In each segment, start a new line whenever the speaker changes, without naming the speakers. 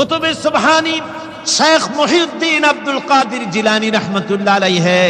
কুতুবে সুবহানী শেখ মুহিউদ্দিন আব্দুল কাদের জিলানী রাহমাতুল্লাহ আলাইহি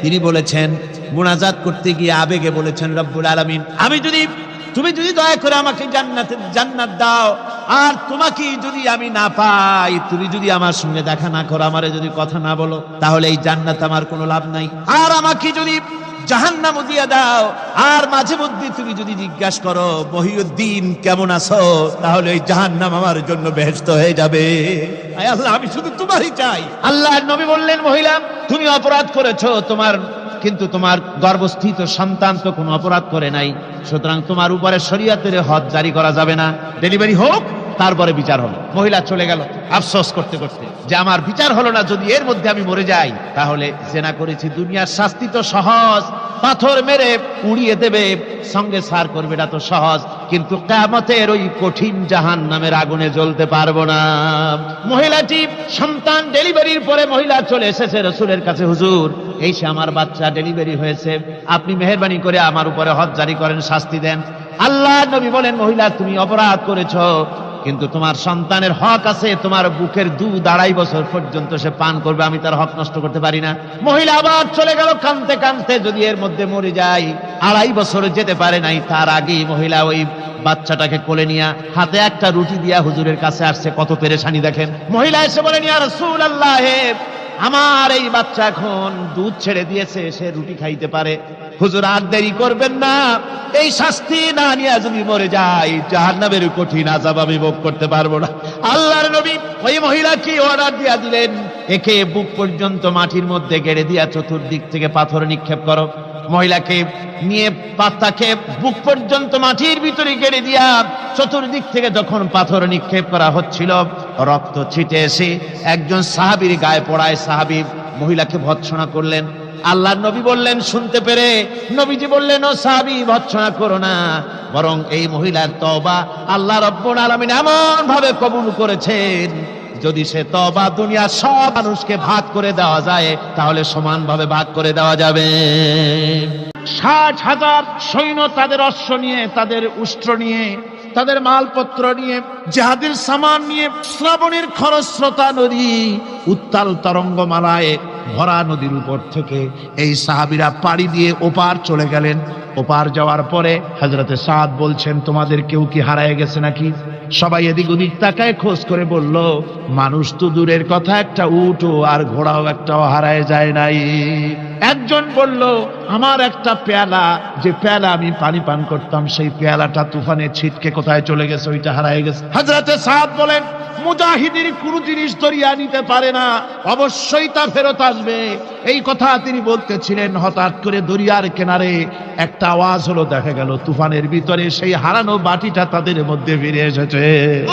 তিনি বলেছেন, মুনাজাত করতে গিয়ে আবেগে বলেছেন, রব্বুল আলামিন তুমি যদি দয়া করে আমাকে জান্নাত দাও, আর তোমাকে যদি আমি না পাই, তুমি যদি আমার সঙ্গে দেখা না করো, আমারে যদি কথা না বলো, তাহলে এই জান্নাত আমার কোনো লাভ নাই। আর আমাকে যদি জাহান্নাম দিয়ে দাও, আর মাঝে মধ্যে তুমি যদি জিজ্ঞাসা করো মহিউদ্দিন কেমন আছো, তাহলে এই জাহান্নাম আমার জন্য বেহেশত হয়ে যাবে। আয় আল্লাহ, আমি শুধু তোমারই চাই। আল্লাহর নবী বললেন, মহিলা তুমি অপরাধ করেছো, কিন্তু তোমার গর্ভস্থিত সন্তান তো কোনো অপরাধ করে নাই, সুতরাং তোমার উপরে শরীয়তের হদ জারি করা যাবে না, ডেলিভারি হোক, তারপরে বিচার হলো। মহিলা চলে গেল আফসোস করতে করতে যে আমার বিচার হলো না, যদি এর মধ্যে আমি মরে যাই তাহলে জেনা করেছি, দুনিয়ার শাস্তি তো সহজ, পাথর মেরে উড়িয়ে দেবে, সঙ্গে সার করবে, এটা তো সহজ, কিন্তু কিয়ামতের ওই কঠিন জাহান্নামের আগুনে জ্বলতে পারবো না। মহিলাটি সন্তান ডেলিভারির পরে মহিলা চলে এসেছে রাসূলের কাছে, হুজুর এই সে আমার বাচ্চা ডেলিভারি হয়েছে, আপনি মেহেরবানি করে আমার উপরে হদ জারি করেন, শাস্তি দেন। আল্লাহর নবী বলেন, মহিলা তুমি অপরাধ করেছো, কিন্তু তোমার সন্তানের হক আছে, তোমার বুকের দুধ 2.5 বছর পর্যন্ত সে পান করবে, আমি তার হক নষ্ট করতে পারি না। মহিলা আবার চলে গেল কাঁদতে কাঁদতে, যদি এর মধ্যে মরে যায়, 2.5 বছর যেতে পারে নাই, তার আগেই মহিলা ওই বাচ্চাটাকে কোলে নিয়ে হাতে একটা রুটি দিয়া হুজুরের কাছে আসছে। কত পেরেশানি দেখেন। মহিলা এসে বলেন, ইয়া রাসূলুল্লাহ, আমার এই বাচ্চা এখন দুধ ছেড়ে দিয়েছে, সে রুটি খাইতে পারে, হুজুর আর দেরি করবেন না, এই শাস্তি না নিয়ে যদি মরে যায়, জাহান্নামের কঠিন আযাব আমি ভোগ করতে পারবো না। আল্লাহর নবী ওই মহিলাকে অর্ডার দিয়া দিলেন, একে বুক পর্যন্ত মাটির মধ্যে গেড়ে দিয়া চতুর্দিক থেকে পাথর নিক্ষেপ করো। মহিলাকে নিয়ে পাতাকে বুক পর্যন্ত মাটির ভিতরে গেড়ে দিয়া চতুর্দিক থেকে যখন পাথর নিক্ষেপ করা হচ্ছিল, রক্ত ছিটে এসে একজন সাহাবীর গায়ে পড়ায়, সাহাবী মহিলাকে ভৎসনা করলেন। আল্লাহর নবী বললেন শুনতে পেরে, নবীজি বললেন, ও সাহাবী ভৎসনা করো না, বরং এই মহিলার তওবা আল্লাহ রাব্বুল আলামিন এমন ভাবে কবুল করেছেন, যদি সে তওবা দুনিয়ার সব মানুষকে ভাগ করে দেওয়া যায়, তাহলে সমানভাবে ভাগ করে দেওয়া যাবে। 60,000 সৈন্য তাদের অশ্ব নিয়ে, তাদের উষ্ট্র নিয়ে, তাদের মালপত্র নিয়ে, জিহাদের সামান নিয়ে শ্রাবণের খরস্রোতা নদী, উত্তাল তরঙ্গমালায় ভরা নদীর উপর থেকে এই সাহাবীরা পাড়ি দিয়ে ওপার চলে গেলেন। ওপার যাওয়ার পরে হযরতে সাদ বলছেন, তোমাদের কেউ কি হারায় গেছে নাকি? সবাই এদিক ওদিক তাকায় খোঁজ করে বলল, মানুষ তো দূরের কথা, একটা উট আর ঘোড়াও একটাও হারায় যায় নাই। একজন বলল, আমার একটা পেয়ালা, যে পেয়ালা আমি পানি পান করতাম, সেই পেয়ালাটা তুফানে ছিটকে কোথায় চলে গেছে, ওইটা হারায় গেছে। হযরতে সাদ বলেন, মুজাহিদের কোন জিনিস দরিয়া নিতে পারে না, অবশ্যই তা ফেরত আসবে। এই কথা তিনি বলতেছিলেন, হঠাৎ করে দরিয়ার কিনারে একটা আওয়াজ হলো, দেখা গেল তুফানের ভিতরে সেই হারানো বাটিটা তাদের মধ্যে ফিরে এসেছে।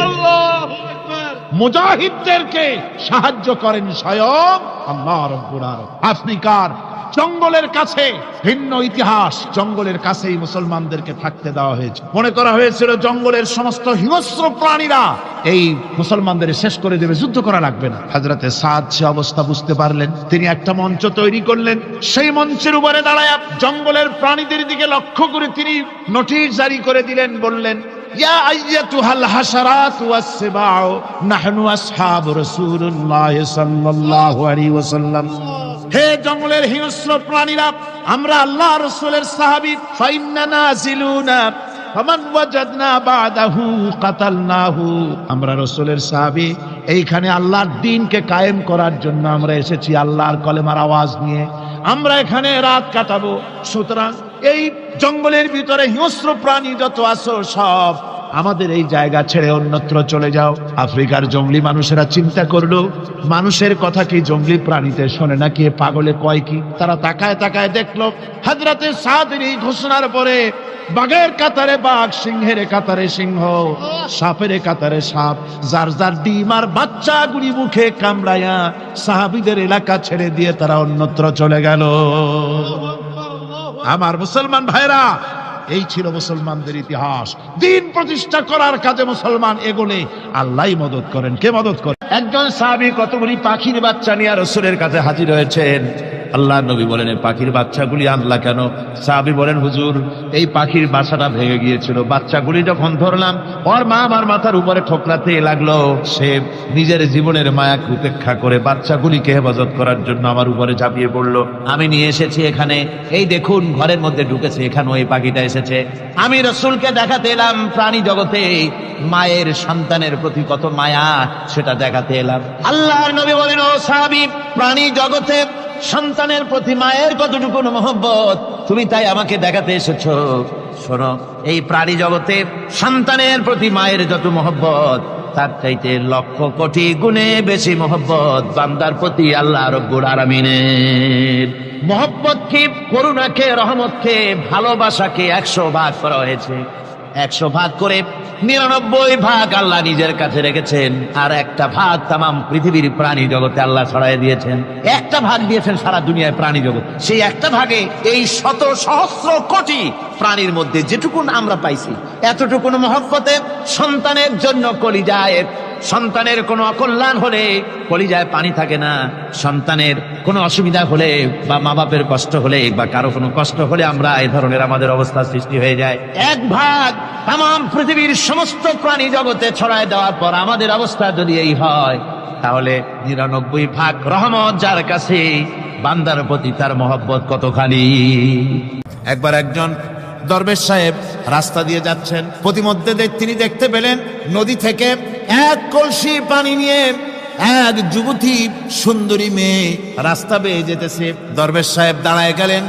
আল্লাহু আকবার। মুজাহিদদেরকে সাহায্য করেন স্বয়ং আল্লাহ রাব্বুল আলামিন। আফ্রিকার জঙ্গলের কাছে ভিন্ন ইতিহাস, জঙ্গলের কাছেই মুসলমানদেরকে থাকতে দেওয়া হয়েছে। মনে করা হয়েছিল জঙ্গলের সমস্ত হিংস্র প্রাণীরা এই মুসলমানদের শেষ করে দেবে, যুদ্ধ করা লাগবে না। হযরতে সাদ সে অবস্থা বুঝতে পারলেন, তিনি একটা মঞ্চ তৈরি করলেন। সেই মঞ্চের উপরে দাঁড়ায় জঙ্গলের প্রাণীদের দিকে লক্ষ্য করে তিনি নোটিশ জারি করে দিলেন, বললেন, ইয়া আইয়াতুহাল হাশারাত ওয়াস সিবাউ নাহনু আসহাবু রাসূলুল্লাহ সাল্লাল্লাহু আলাইহি ওয়াসাল্লাম। হে জঙ্গলের হিংস্র প্রাণীরা, আমরা আল্লাহ রাসূলের সাহাবী, ফাইন্না নাজিলুনা ফামান ওয়াজাদনা বাদাহু কাতালনাহু। আমরা রাসূলের সাহাবী, এইখানে আল্লাহর দ্বীনকে কায়েম করার জন্য আমরা এসেছি, আল্লাহর কলেমার আওয়াজ নিয়ে আমরা এখানে রাত কাটাবো। সুতরাং এই জঙ্গলের ভিতরে হিংস্র প্রাণী যত আছো, সব আমাদের এই জায়গা ছেড়ে অন্যত্র চলে যাও। আফ্রিকার জঙ্গলি মানুষেরা চিন্তা করলো, মানুষের কথা কি জঙ্গলি প্রাণীতে শোনে নাকি, পাগলে কয় কি? তারা তাকায় তাকায় দেখলো, হযরতে সাদের এই ঘোষণার পরে বাঘের কাতারে বাঘ, সিংহের কাতারে সিংহ, সাপের কাতারে সাপ, যার যার ডিম আর বাচ্চাগুলি মুখে কামড়ায়া সাহাবীদের এলাকা ছেড়ে দিয়ে তারা অন্যত্র চলে গেল। আমার মুসলমান ভাইরা, এই ছিল মুসলমানদের ইতিহাস। দ্বীন প্রতিষ্ঠা করার কাজে মুসলমান এগোলে আল্লাহই মদত করেন। কে মদত করেন? একজন সাহাবী কতগুলি পাখির বাচ্চা নিয়ে রাসূলের কাছে হাজির হয়েছেন। আল্লাহ নবী বলেন, এই পাখির বাচ্চাগুলি আনলা কেন? সাহাবী বলেন, হুজুর এই পাখির বাসাটা ভেঙে গিয়েছিল, বাচ্চাগুলি যখন ধরলাম ওর মা আমার মাথার উপরে ঠোকরাতে লাগলো, সে নিজের জীবনের মায়াকে উপেক্ষা করে বাচ্চাগুলিকে হেফাজত করার জন্য আমার উপরে ঝাঁপিয়ে পড়লো। আমি নিয়ে এসেছি এখানে, এই দেখুন ঘরের মধ্যে ঢুকেছে, এখানেও এই পাখিটা এসেছে। আমি রাসূলকে দেখাতে এলাম প্রাণী জগতে মায়ের সন্তানের প্রতি কত মায়া, সেটা দেখাতে এলাম। আল্লাহর নবী বলেন, ও সাহাবী, প্রাণী জগতে সন্তানের প্রতি মায়ের কতটুকু মহব্বত তুমি তাই আমাকে দেখাতে এসেছো। শোনো, এই প্রাণী জগতে সন্তানের প্রতি মায়ের যত মহব্বত, তার চাইতে লক্ষ কোটি গুণে বেশি মহব্বত বান্দার প্রতি আল্লাহ রব্বুল আলামিনের। মহব্বতকে, করুণাকে, রহমতকে, ভালোবাসাকে 100 ভাগ করা হয়েছে। 100 ভাগ করে 99 ভাগ আল্লাহ নিজের কাছে রেখেছেন, আর একটা ভাগ তামাম পৃথিবীর প্রাণী জগতে আল্লাহ ছড়াই দিয়েছেন। একটা ভাগ দিয়েছেন সারা দুনিয়ায় প্রাণী জগৎ, সেই একটা ভাগে এই শত সহস্র কোটি প্রাণীর মধ্যে যেটুকুন আমরা পাইছি, এতটুকুন মহব্বতে সন্তানের জন্য কলিজায়, সন্তানের কোনো অকল্যাণ হলে কলিজায় পানি থাকে না, সন্তানের কোনো অসুবিধা হলে বা মা বাপের কষ্ট হলে বা কারো কোনো কষ্ট হলে আমরা এই ধরনের আমাদের অবস্থা সৃষ্টি হয়ে যায়। এক ভাগ তামাম পৃথিবীর সমস্ত প্রাণী জগতে ছড়ায় দেওয়ার পর আমাদের অবস্থা যদি এই হয়, তাহলে 99 ভাগ রহমত যার কাছে, বান্দার প্রতি তার মহব্বত কতখানি। একবার একজন দরবেশ সাহেব রাস্তা দিয়ে যাচ্ছেন, প্রতিমধ্যে তিনি দেখতে পেলেন নদী থেকে এক কলসি পানি নিয়ে এক যুবতী সুন্দরী মেয়ে রাস্তা বেয়ে যেতেছে। দরবেশ সাহেব দাঁড়ায় গেলেন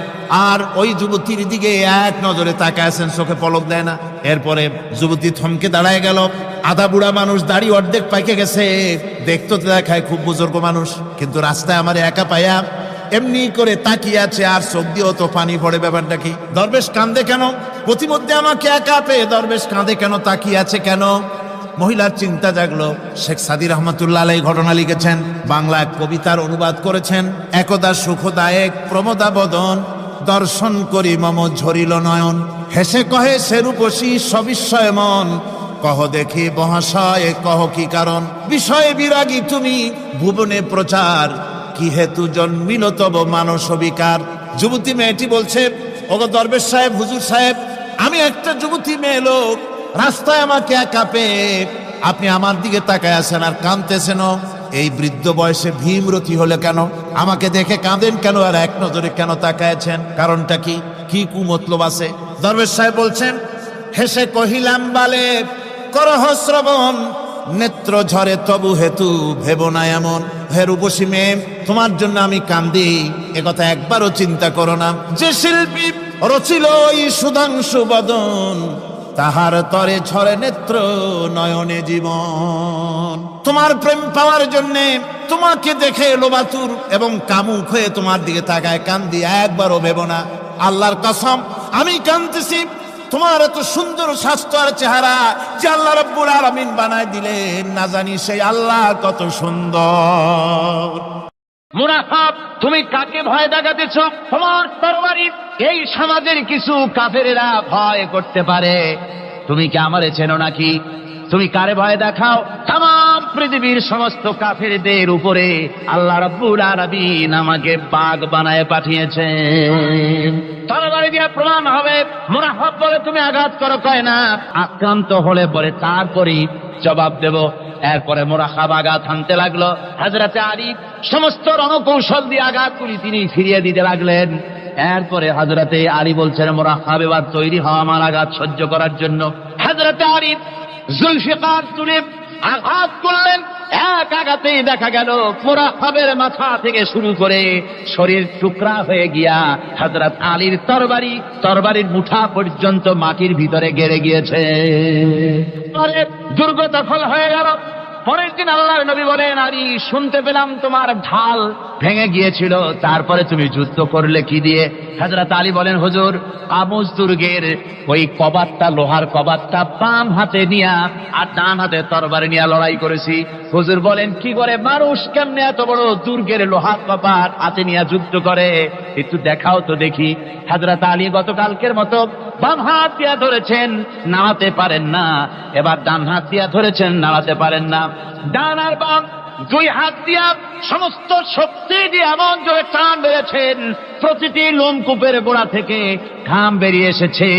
আর ওই যুবতীর দিকে এক নজরে তাকায় আছেন, চোখে পলক দেয় না। এরপরে যুবতী থমকে দাঁড়ায় গেল। আধা বুড়া মানুষ, দাড়ি অর্ধেক পাইকে গেছে, দেখতে দেখায় খুব বুজুর্গ মানুষ, কিন্তু রাস্তায় আমার একা পায়া এমনি করে তাকিয়ে আছে আর চোখ দিয়েও তো পানি পড়ে। ব্যাপারটা কি? দরবেশ কাঁদে কেন? প্রতিমধ্যে আমাকে একা পেয়ে দরবেশ কাঁদে কেন, তাকিয়ে আছে কেন? মহিলার চিন্তা জাগলো। শেখ সাদী রহমতুল্লাহ আলাইহি ঘটনা লিখেছেন, বাংলা এক কবিতার অনুবাদ করেছেন। একদা সুখদায়ক প্রমোদা বদন, দর্শন করি মম ঝরিল নয়ন, হেসে কহে সেরূপসী সবিস্ময় মন, কহ দেখি মহাশয় কহ কি কারণ, বিষয়ে বিরাগী তুমি ভুবনে প্রচার, কি হেতু জন্মিল তব মানস বিকার। যুবতী মেয়েটি বলছে, ওগো দরবেশ সাহেব, হুজুর সাহেব, আমি একটা যুবতী মেয়ে লোক, রাস্তায় আমাকে একা পেয়ে আপনি আমার দিকে তাকায় আছেন আর কাঁদতেছেন। এই বৃদ্ধ বয়সে ভীমরতি হলে কেন? আমাকে দেখে কাঁদেন কেন আর এক নজরে কেন তাকায়ছেন? কারণটা কি? কি কুমতলব আছে? দরবেশ সাহেব বলছেন, হেসে কহিলাম বালে করহ শ্রবণ, নেত্র ঝরে তবু হেতু ভেব না এমন। হে রূপসী মেয়ে, তোমার জন্য আমি কান্দি, একথা একবারও চিন্তা করো না। যে শিল্পী রচিল এই সুধাংশু বদন, তাহার তরে ঝরে নেত্র নয়নে জীবন। তোমার প্রেম পাওয়ার জন্যে তোমাকে দেখে লোবাতুর এবং কামুক হয়ে তোমার দিকে তাকায় কান্দি, একবারও ভেব না। আল্লাহর কসম আমি কাঁদতেছি, তোমার এত সুন্দর স্বাস্থ্য আর চেহারা যে আল্লাহ রাব্বুল আলামিন বানায় দিলেন, না জানি সেই আল্লাহ কত সুন্দর। মুনাফিক, তুমি কাকে ভয় দেখাতেছ? তোমার তরবারি এই সমাজের কিছু কাফেরেরা ভয় করতে পারে, তুমি কি আমারে চেনো নাকি? তুমি কারে ভয় দেখাও? তামাম পৃথিবীর সমস্ত কাফেরদের উপরে আল্লাহ রাব্বুল আলামিন আমাকে বাঘ বানায় পাঠিয়েছেন। তরবারি দিয়ে প্রমাণ হবে। মুনাফিক বলে তুমি আঘাত করো, কয় না, আক্রান্ত হলে বলে তারপরই জবাব দেব। এরপরে মুনাফিক আঘাত হানতে লাগলো। হযরতে আলী সমস্ত রণকৌশল দিয়ে আঘাতগুলি তিনি ফিরিয়ে দিতে লাগলেন। এরপরে হযরতে আলী বলছেন, মুনাফিক এবার তৈরি হও আমার আঘাত সহ্য করার জন্য। হযরতে আলী জুলফিকার তুলে আঘাত করলেন। এক আঘাতেই দেখা গেল মুনাফিকের মাথা থেকে শুরু করে শরীর টুকরা হয়ে গিয়া হযরত আলীর তরবারির মুঠা পর্যন্ত মাটির ভিতরে গেড়ে গিয়েছে। পরে দুর্গ দখল হয়ে গেল। পরের দিন আল্লাহর নবী বলেন, আলী শুনতে পেলাম তোমার ঢাল ভেঙে গিয়েছিল, তারপরে তুমি যুদ্ধ করলে কি দিয়ে? হযরত আলী বলেন, হুজুর, আমুজ দুর্গের ওই কবাটটা, লোহার কবাটটা বাম হাতে নিয়া আর ডান হাতে তরবারি নিয়ে লড়াই করেছি। হুজুর বলেন, কি করে মানুষ কেমনে এত বড় দুর্গের লোহার কবাট হাতে নিয়ে যুদ্ধ করে? একটু দেখাও তো দেখি। হযরত আলী গতকালকের মতো বাম হাত দিয়া ধরেছেন, নাড়াতে পারেন না। এবার ডান হাত দিয়া ধরেছেন, নাড়াতে পারেন না। ডান আর বাম দুই হাত দিয়া সমস্ত শক্তি দিয়ে এমন জোরে টান বেড়েছেন, প্রতিটি লোমকূপের গোড়া থেকে ঘাম বেরিয়ে এসেছে,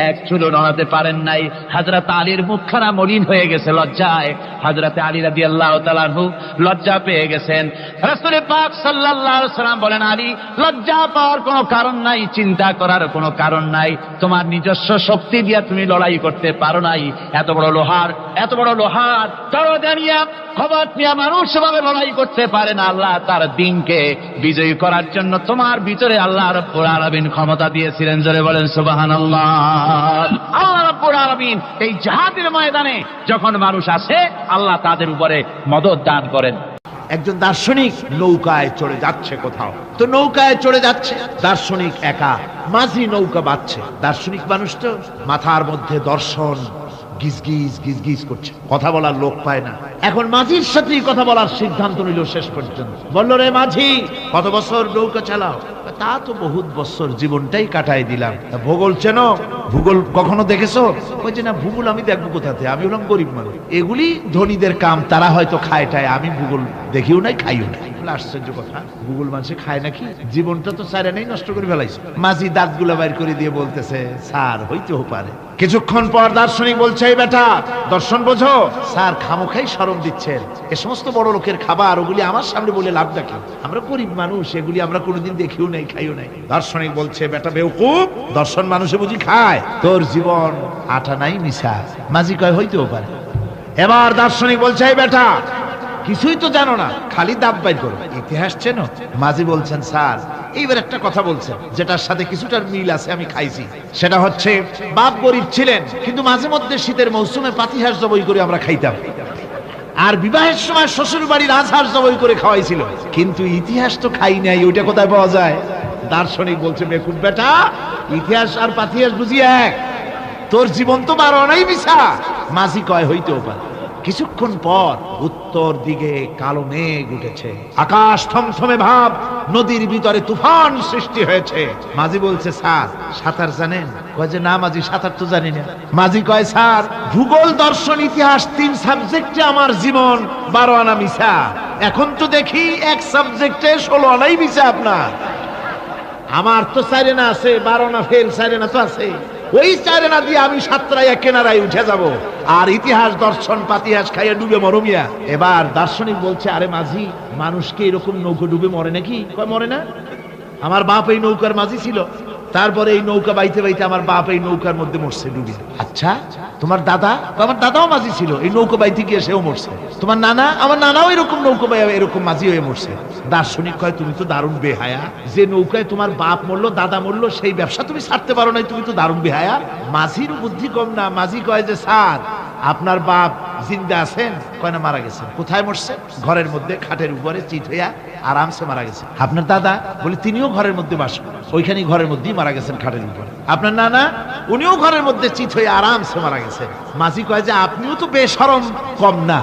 এক চুলও নড়াতে পারেন নাই। হযরত আলীর মুখখানা মলিন হয়ে গেছে লজ্জায়। হযরত আলী রাদিয়াল্লাহু তাআলা আনহু লজ্জা পেয়ে গেছেন। রাসূল পাক সাল্লাল্লাহু আলাইহি ওয়াসাল্লাম বলেন, আলী, লজ্জা পাওয়ার কোনো কারণ নাই, চিন্তা করার কোনো কারণ নাই। তোমার নিজস্ব শক্তি দিয়ে তুমি লড়াই করতে পারো নাই। এত বড় লোহার দরজা নিয়ে, খবর নিয়ে মানুষ সেভাবে লড়াই করতে পারে না। আল্লাহ তার দ্বীনকে বিজয়ী করার জন্য তোমার ভিতরে আল্লাহ রাব্বুল আলামিন ক্ষমতা দিয়েছিলেন। জোরে বলেন সুবহানাল্লাহ। আল্লাহ রাব্বুল আলামিন এই জিহাদের ময়দানে যখন মানুষ আসে, আল্লাহ তাদের উপরে মদদ দান করেন। একজন দার্শনিক নৌকায় চড়ে যাচ্ছে কোথাও, তো নৌকায় চড়ে যাচ্ছে দার্শনিক একা, মাঝি নৌকা বাঁধছে। দার্শনিক মানুষ তো মাথার মধ্যে দর্শন গিজ করছে, কথা বলার লোক পায় না। এখন মাঝির সাথেই কথা বলার সিদ্ধান্ত নিল। শেষ পর্যন্ত বলল, রে মাঝি, কত বছর নৌকা চালাও? তা তো বহুত বছর, জীবনটাই কাটাই দিলাম। ভূগোল চেনো? ভূগোল কখনো দেখেছো? বলছে, না, ভূগোল আমি দেখবো কোথাতে, আমি হলাম গরিব মানুষ, এগুলি ধনীদের কাম, তারা হয়তো খায়টায়, আমি ভূগোল দেখিও নাই, খাইও নাই। আশ্চর্য কথা, ভূগোল মানুষে খায় নাকি? জীবনটা তো সারা নেই, নষ্ট করে ফেলাইছে। মাঝি দাঁতগুলো বাইর করে দিয়ে বলতেছে, স্যার, হইতেও পারে। কিছুক্ষণ পর দার্শনিক বলছে, এই বেটা, দর্শন বোঝো? স্যার, খামোখাই শরম দিচ্ছেন, এ সমস্ত বড় লোকের খাবার, ওগুলি আমার সামনে বলে লাভটা কি? আমরা গরিব মানুষ, এগুলি আমরা কোনোদিন দেখিও নাই, খাইও নাই। দার্শনিক বলছে, বেটা বেউকুফ, দর্শন মানুষে বুঝি খায়? তোর জীবন আটা নাই মিশা। মাঝি কয়, হইতেও পারে। এবার দার্শনিক বলছে, এই বেটা, কিছুই তো জানো না, খালি দাব বাইর করো, ইতিহাস চেনো? মাঝি বলছেন, স্যার, এইবার একটা কথা বলছেন যেটার সাথে কিছুটার মিল আছে, আমি খাইছি। সেটা হচ্ছে, বাপ গরিব ছিলেন, কিন্তু মাঝে মধ্যে শীতের মৌসুমে পাতিহাঁস জবাই করে আমরা খাইতাম, আর বিবাহের সময় শ্বশুর বাড়ির রাজহাঁস জবাই করে খাওয়াইছিল, কিন্তু ইতিহাস তো খাই নাই, ওইটা কোথায় পাওয়া যায়? দার্শনিক বলছে, বেকুব বেটা, ইতিহাস আর পাতিহাঁস বুঝি এক? তোর জীবন তো 12 আনাই মিছা। মাঝি কয়, হইতেও পারে। কিছুক্ষণ পর উত্তর দিকে কালো মেঘ উঠেছে, আকাশ থমথমে ভাব, নদীর ভিতরে তুফান সৃষ্টি হয়েছে। মাঝি বলছে, স্যার, সাঁতার জানেন? কয় যে, না মাঝি, সাঁতার তো জানি না। মাঝি কয়, স্যার, ভূগোল, দর্শন, ইতিহাস 3 সাবজেক্টে আমার জীবন 12 আনা মিছা। এখন তো দেখি এক সাবজেক্টে 16 আনাই মিছা আপনার। আমার তো 4 আনা আছে, 12 আনা ফেল, 4 আনা তো আছে। ওই 4 আনা দিয়ে আমি সাতরাইয়া কেনারায় উঠে যাব, আর ইতিহাস, দর্শন, পাতিহাস খাইয়া ডুবে মরমিয়া। এবার দার্শনিক বলছে, আরে মাঝি, মানুষকে এরকম নৌকা ডুবে মরে নাকি? কয়, মরে না। আমার বাপ এই নৌকার মাঝি ছিল, তারপরে এই নৌকা বাইতে বাইতে আমার বাপ এই নৌকার মধ্যে মরছে ডুবে। আচ্ছা, তোমার দাদা? আমার দাদাও মাঝি ছিল, এই নৌকা বাইতে গিয়ে সেও মরছে। তোমার নানা? আমার নানাও এরকম নৌকা বাইয়া এরকম মাঝি হয়ে মরছে। দার্শনিক কয়, তুমি তো দারুণ বেহায়া, যে নৌকায় তোমার বাপ মরলো, দাদা মরলো, সেই ব্যবসা তুমি ছাড়তে পারো নাই, তুমি তো দারুণ বেহায়া। মাঝির বুদ্ধি কম না। মাঝি কয় যে, স্যার, আপনার বাপ জিন্দা আছেন? কয় না, মারা গেছেন। কোথায় মরছে? ঘরের মধ্যে, খাটের উপরে চিত হইয়া আরামসে মারা গেছে। আপনার দাদা? বলে, তিনিও ঘরের মধ্যে বাস করেন, ওইখানে ঘরের মধ্যেই মারা গেছেন, খাটের উপরে। আপনার নানা? উনিও ঘরের মধ্যে চিত হয়ে আরামসে মারা গেছেন। মাঝি কয় যে, আপনিও তো বেশরম কম না,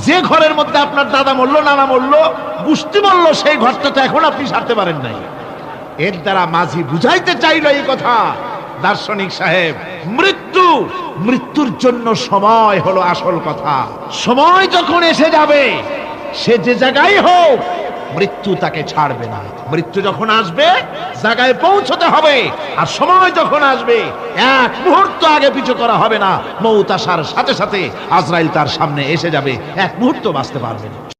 যে ঘরের মধ্যে আপনার দাদা মরলো, নানা মরলো, গোষ্ঠী মরলো, সেই ঘরটা তো এখন আপনি সারতে পারেন নাই। এর দ্বারা মাঝি বুঝাইতে চাইল এই কথা, দার্শনিক সাহেব, মৃত্যুর জন্য সময় হলো আসল কথা। সময় যখন এসে যাবে, সে যে জায়গায় হোক, মৃত্যু তাকে ছাড়বে না। মৃত্যু যখন আসবে, জায়গায় পৌঁছতে হবে, আর সময় যখন আসবে, এক মুহূর্ত আগে পিছু করা হবে না। মৌত আসার সাথে সাথে আজরাইল তার সামনে এসে যাবে, এক মুহূর্ত বাঁচতে পারবে না।